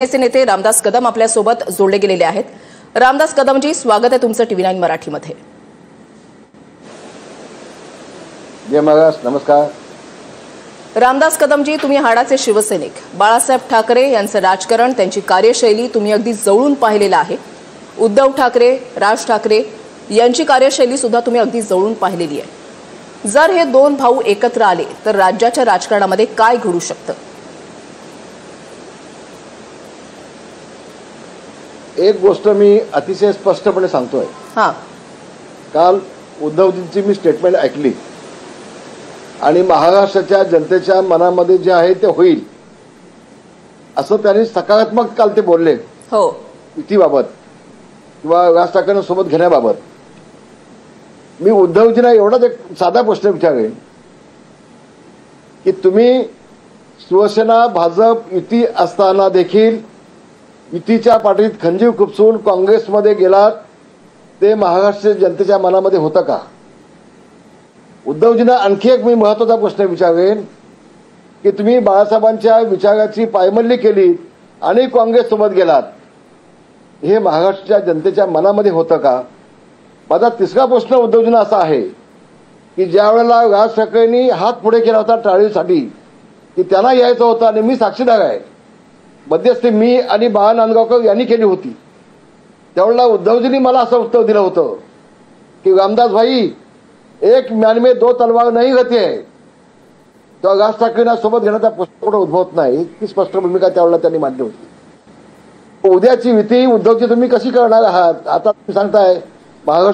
चे नेते रामदास कदम आपल्यासोबत जोडले गेलेले आहेत। रामदास कदमजी, स्वागत आहे तुमचं टीव्ही 9 मराठीमध्ये। जय महाराष्ट्र, नमस्कार। रामदास कदमजी, तुम्ही हाडाचे शिवसैनिक, बाळासाहेब ठाकरे यांचं राजकारण, त्यांची कार्यशैली तुम्ही अगदी जवळून पाहिलेलं आहे। उद्धव ठाकरे, राज ठाकरे यांची कार्यशैली सुद्धा तुम्ही अगदी जवळून पाहिलेली आहे। जर हे दोन भाऊ एकत्र आले तर राज्याच्या राजकारणामध्ये काय घडू शकतं? एक गोष्ट मी अतिशय स्पष्टपणे सांगतोय। काल उद्धवजींची मी स्टेटमेंट ऐकली आणि महाराष्ट्राच्या जनतेच्या मनामध्ये जे आहे ते होईल असं त्यांनी सकारात्मक काल ते बोलले। युतीबाबत किंवा राज ठाकरेंसोबत घेण्याबाबत मी उद्धवजींना एवढाच एक साधा प्रश्न विचारेन की तुम्ही शिवसेना भाजप युती असताना देखील युतीच्या पाठीत खंजीर खुपसून काँग्रेसमध्ये गेलात, ते महाराष्ट्र जनतेच्या मनामध्ये होतं का? उद्धवजींना आणखी एक मी महत्त्वाचा प्रश्न विचारेन की तुम्ही बाळासाहेबांच्या विचाराची पायमल्ली केली आणि काँग्रेससोबत गेलात, हे महाराष्ट्राच्या जनतेच्या मनामध्ये होतं का? माझा तिसरा प्रश्न उद्धवजींना असा आहे की ज्या वेळेला राज ठाकरेंनी हात पुढे केला होता टाळीसाठी की त्यांना यायचं होतं आणि मी साक्षीदार आहे, मध्यस्थी मी आणि बाळा नांदगावकर यांनी केली होती, त्यावेळेला उद्धवजींनी मला असं उत्तर दिलं होतं की रामदास भाई, एक म्यान में दो तलवार नहीं रहती है, तो राज ठाकरेंना सोबत घेण्याचा प्रश्न कुठे उद्भवत नाही, ही स्पष्ट भूमिका त्यावेळेला त्यांनी मांडली होती। उद्याची युती उद्धवजी तुम्ही कशी करणार आहात? आता तुम्ही सांगताय महाराष्ट्र